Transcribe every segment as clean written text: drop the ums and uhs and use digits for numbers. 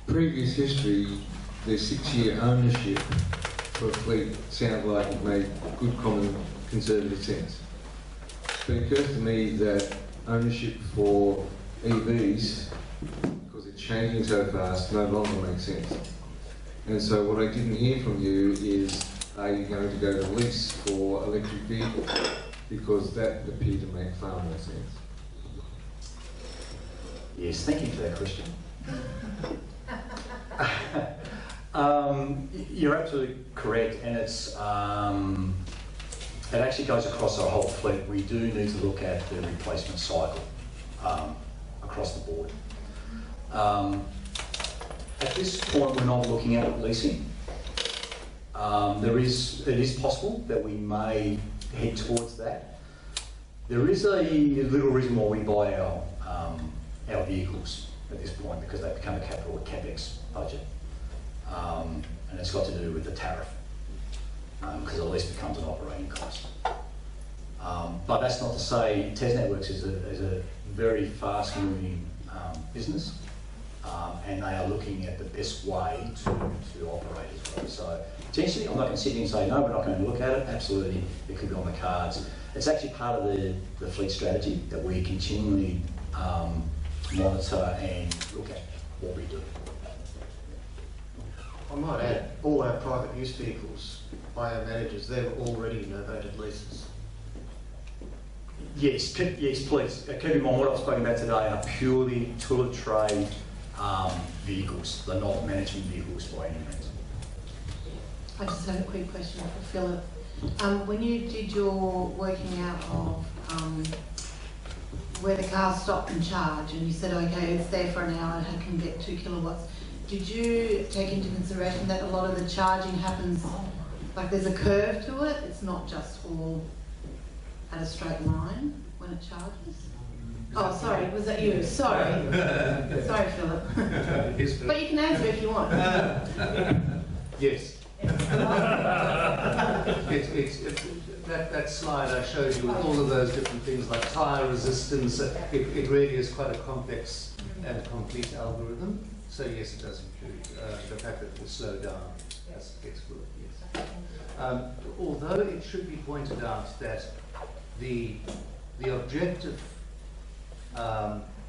Previous history, the 6-year ownership for a fleet sounded like it made good common conservative sense. But it occurs to me that ownership for EVs, because it's changing so fast, no longer makes sense. And so what I didn't hear from you is, are you going to go to lease for electric vehicles? Because that appeared to make far more sense. Yes, thank you for that question. You're absolutely correct, and it's it actually goes across our whole fleet. We do need to look at the replacement cycle across the board. At this point, we're not looking at leasing. It is possible that we may head towards that. There is a little reason why we buy our vehicles at this point, because they become a capital CapEx budget, and it's got to do with the tariff, because the lease becomes an operating cost. But that's not to say TasNetworks is a very fast-moving business, and they are looking at the best way to operate as well. So potentially, I'm not going to sit here and say no, we're not going to look at it. Absolutely, it could be on the cards. It's actually part of the fleet strategy that we continually monitor and look at what we do. I might add, all our private use vehicles by our managers, they're already novated leases. Yes, please. Keep in mind what I've spoken about today are purely tool of trade vehicles. They're not management vehicles by any means. I just have a quick question for Philip. When you did your working out of where the car stopped and charged, and you said, okay, it's there for an hour and it can get 2 kilowatts, did you take into consideration that a lot of the charging happens, like there's a curve to it, it's not just all at a straight line when it charges? Oh, sorry, was that you? Sorry. Sorry, Philip. But you can answer if you want. Yes. That slide I showed you with all of those different things like tyre resistance, it really is quite a complex and complete algorithm. So yes, it does include the fact that it will slow down as it gets good, yes. Although it should be pointed out that the objective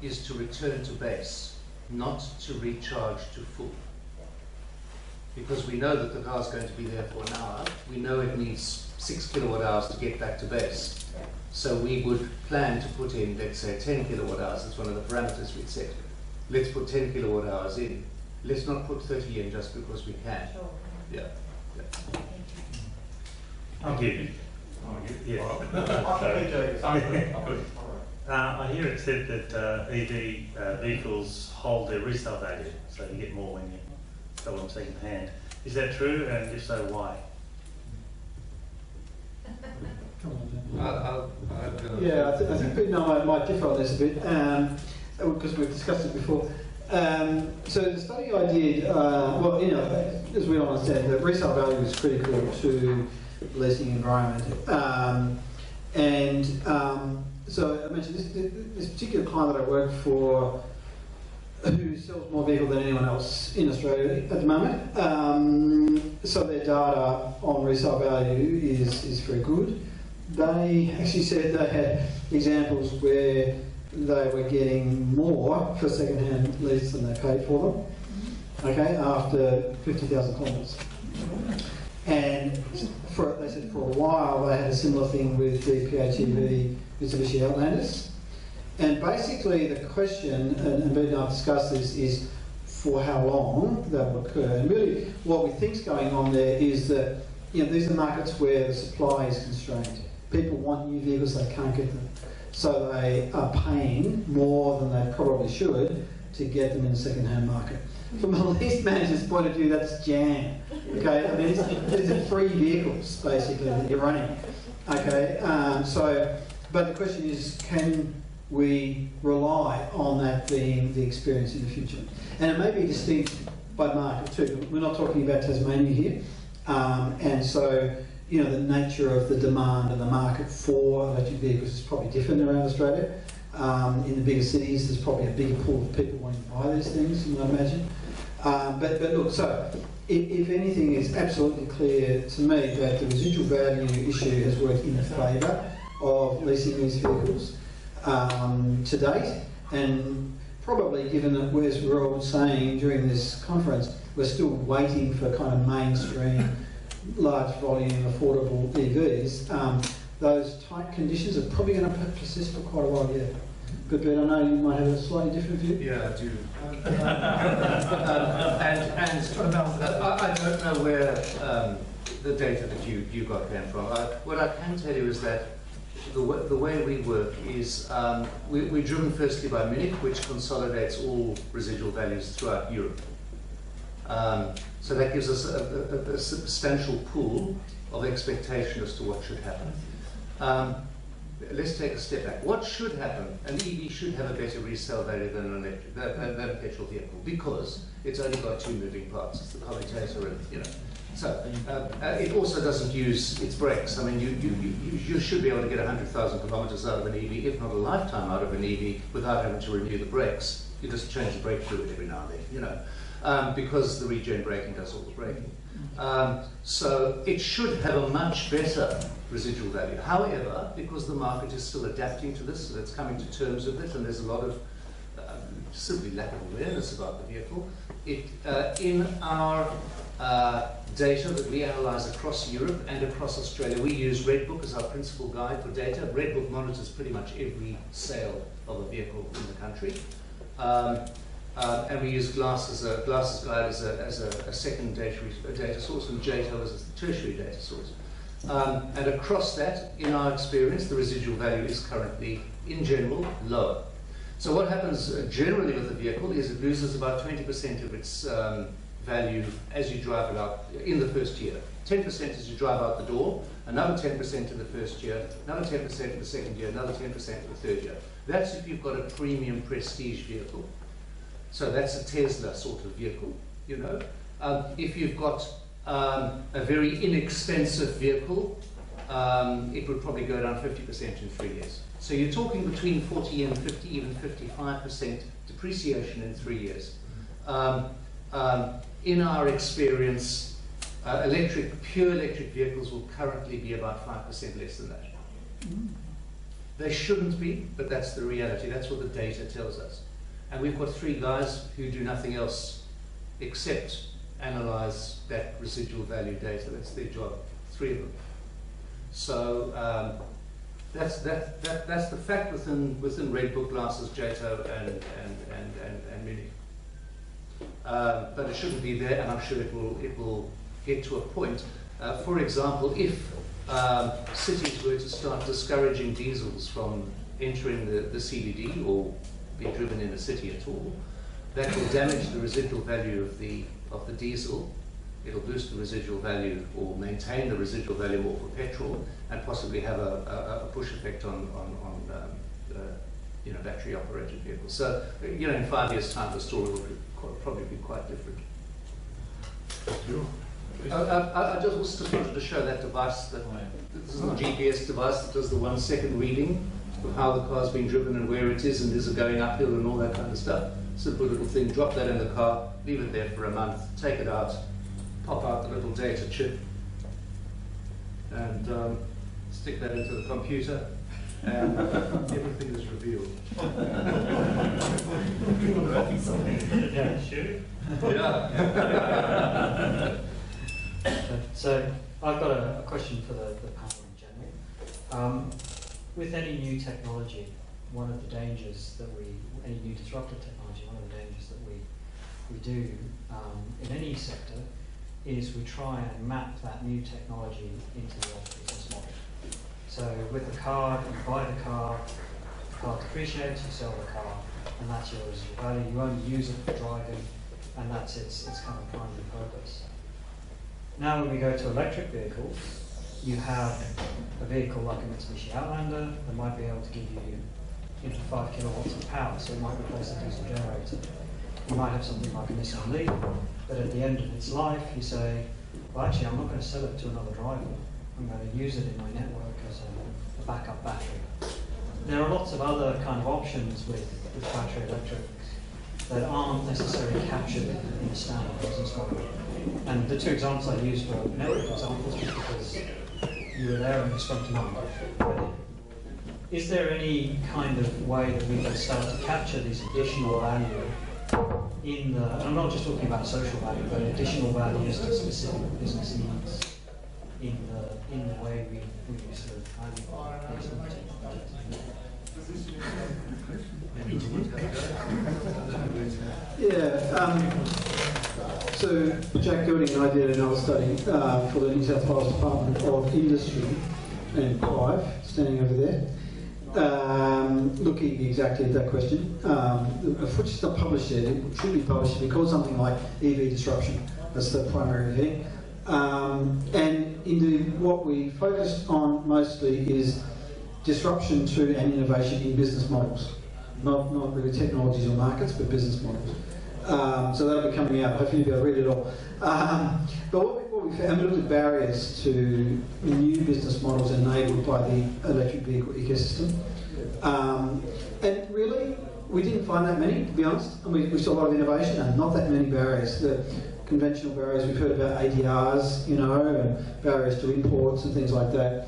is to return to base, not to recharge to full. Because we know that the car is going to be there for an hour, we know it needs 6 kilowatt hours to get back to base. So we would plan to put in, let's say, 10 kilowatt hours. That's one of the parameters we'd set. Let's put 10 kilowatt hours in. Let's not put 30 in just because we can. Sure. Yeah. I'll give you. Yeah. I hear it said that EV vehicles hold their resale value, so you get more when you sell them second hand. Is that true? And if so, why? Yeah, I think I might differ on this a bit, because we've discussed it before. So the study I did, well, you know, as we all understand, the resale value is critical to the leasing environment. So I mentioned this particular client that I work for, who sells more vehicle than anyone else in Australia at the moment. So their data on resale value is very good. They actually said they had examples where they were getting more for second-hand lease than they paid for them, okay, after 50,000 kilometres. And they said for a while they had a similar thing with the PHEV Mitsubishi Outlanders. And basically the question, and Bede and I have discussed this, is for how long that will occur. And really what we think is going on there is that, you know, these are markets where the supply is constrained. People want new vehicles, they can't get them. So they are paying more than they probably should to get them in the second-hand market. From a lease manager's point of view, that's jam. Okay, I mean, these are free vehicles basically that you're running. Okay, but the question is, can we rely on that being the experience in the future? And it may be distinct by market too. We're not talking about Tasmania here, and so, you know, the nature of the demand and the market for electric vehicles is probably different around Australia. In the bigger cities, there's probably a bigger pool of people wanting to buy these things, I imagine. But look, so if anything, it's absolutely clear to me that the residual value issue has worked in favour of leasing these vehicles to date, and probably given that, as we're all saying during this conference, we're still waiting for kind of mainstream, large volume, affordable EVs, those tight conditions are probably going to persist for quite a while yet. But I know you might have a slightly different view. Yeah, I do. I don't know where the data that you got came from. What I can tell you is that the way we work is we're driven firstly by Munich, which consolidates all residual values throughout Europe. So that gives us a substantial pool of expectation as to what should happen. Let's take a step back. What should happen? An EV should have a better resale value than an electric, than a petrol vehicle, because it's only got two moving parts. It's the commutator, and So it also doesn't use its brakes. I mean, you should be able to get 100,000 kilometres out of an EV, if not a lifetime out of an EV, without having to renew the brakes. You just change the brake fluid every now and then, because the regen braking does all the braking. So it should have a much better residual value. However, because the market is still adapting to this, so it's coming to terms with it, and there's a lot of simply lack of awareness about the vehicle, in our data that we analyse across Europe and across Australia, we use Redbook as our principal guide for data. Redbook monitors pretty much every sale of a vehicle in the country. And we use Glasses Guide as a second data source, and JATO as a tertiary data source. And across that, in our experience, the residual value is currently, in general, lower. So what happens generally with the vehicle is it loses about 20% of its value as you drive it out in the first year. 10% as you drive out the door, another 10% in the first year, another 10% in the second year, another 10% in the third year. That's if you've got a premium prestige vehicle. So that's a Tesla sort of vehicle, If you've got a very inexpensive vehicle, it would probably go down 50% in 3 years. So you're talking between 40 and 50, even 55% depreciation in 3 years. In our experience, pure electric vehicles will currently be about 5% less than that. They shouldn't be, but that's the reality. That's what the data tells us. And we've got three guys who do nothing else except analyse that residual value data. That's their job, three of them. So that's the fact within Redbook, Glasses, JATO, and Munich. But it shouldn't be there, and I'm sure it will get to a point. For example, if cities were to start discouraging diesels from entering the CBD or be driven in the city at all, that will damage the residual value of the diesel. It'll boost the residual value or maintain the residual value more for petrol, and possibly have a push effect on battery operated vehicles. So in 5 years' time, the story will probably be quite different. I just wanted to show that device. This is a GPS device that does the 1 second reading of how the car's being driven and where it is, and is it going uphill and all that kind of stuff. Simple little thing. Drop that in the car, leave it there for a month, take it out, pop out the little data chip, and stick that into the computer, and everything is revealed. Yeah. So I've got a question for the panel in general. With any new technology, one of the dangers that any new disruptive technology, one of the dangers that we do in any sector is we try and map that new technology into the old business model. So with the car, you buy the car depreciates, you sell the car, and that's your residual value. You only use it for driving, and that's its kind of primary purpose. Now when we go to electric vehicles, you have a vehicle like a Mitsubishi Outlander that might be able to give you 5 kilowatts of power, so it might replace a diesel generator. You might have something like a Nissan Leaf, but at the end of its life you say, well actually I'm not going to sell it to another driver, I'm going to use it in my network as a backup battery. there are lots of other kind of options with battery electrics that aren't necessarily captured in the standard business model. And the two examples I used were network examples just because you were there and you sprung to mind. Is there any kind of way that we can start to capture this additional value in the, I'm not just talking about social value, but additional values to specific business needs in the way we sort of value these So Jack Gilding and I did another study for the New South Wales Department of Industry, and Clive, standing over there, looking exactly at that question. Which is not published yet, it should be published. We call something like EV disruption. That's the primary thing. And indeed, what we focused on mostly is disruption to and innovation in business models. Not really technologies or markets, but business models. So that'll be coming out. Hopefully you'll be able to read it all. But what we found, we looked at barriers to new business models enabled by the electric vehicle ecosystem. And really, we didn't find that many, to be honest. And we saw a lot of innovation and not that many barriers. The conventional barriers, we've heard about ADRs, you know, and barriers to imports and things like that.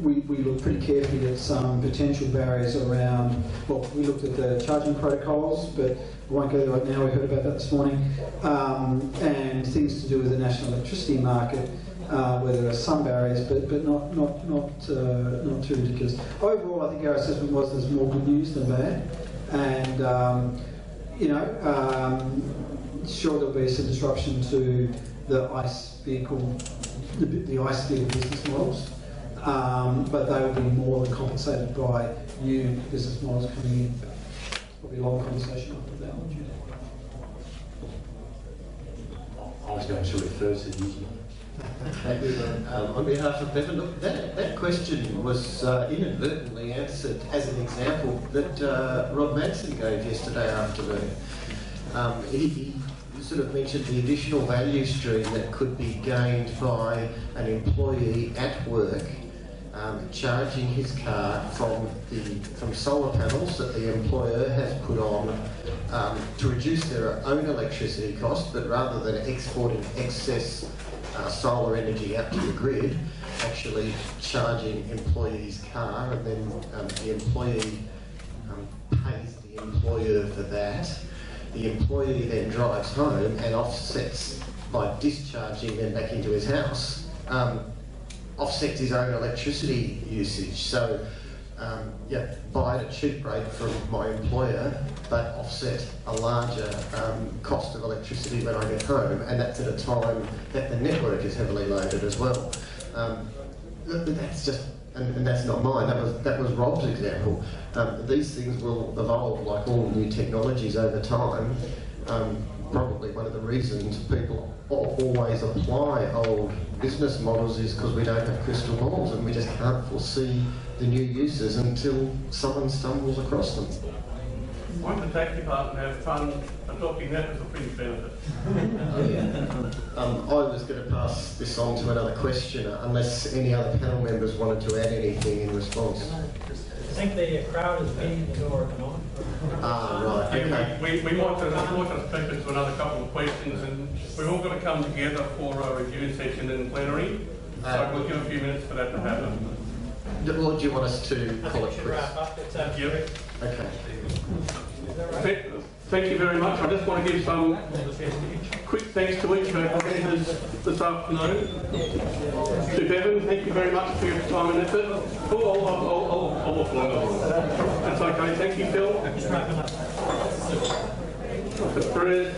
We looked pretty carefully at some potential barriers around, well, we looked at the charging protocols, but we won't go there right now, we heard about that this morning, and things to do with the national electricity market, where there are some barriers, but not too ridiculous. Overall, I think our assessment was there's more good news than bad, and sure there'll be some disruption to the ICE vehicle, the ICE vehicle business models. But they will be more than compensated by new business models coming in. Probably a long conversation after that. I was going to refer to you. On behalf of Bevan, look, that question was inadvertently answered as an example that Rob Manson gave yesterday afternoon. He sort of mentioned the additional value stream that could be gained by an employee at work charging his car from solar panels that the employer has put on to reduce their own electricity costs, but rather than exporting excess solar energy out to the grid, actually charging employee's car, and then the employee pays the employer for that. The employee then drives home and offsets by discharging them back into his house. Offsets his own electricity usage. So, buy at a cheap rate from my employer, but offset a larger cost of electricity when I get home, and that's at a time that the network is heavily loaded as well. That's just, and that's not mine. That was Rob's example. These things will evolve like all new technologies over time. Probably one of the reasons people always apply old business models is because we don't have crystal balls and we just can't foresee the new uses until someone stumbles across them. Won't the tax department have fun adopting that as a fringe benefit? I was going to pass this on to another questioner unless any other panel members wanted to add anything in response. I think the crowd is beating the door at the moment. Right, okay. We might just take it to another couple of questions, and we've all got to come together for a review session in plenary. So we'll give a few minutes for that to happen. What do you want us to call it? Wrap up. It's Yep. Okay. Thank you very much. I just want to give some quick thanks to each of our presenters this afternoon. To Bevan, thank you very much for your time and effort. I'll look longer. That's okay. Thank you, Phil. just wrapping up. Perez.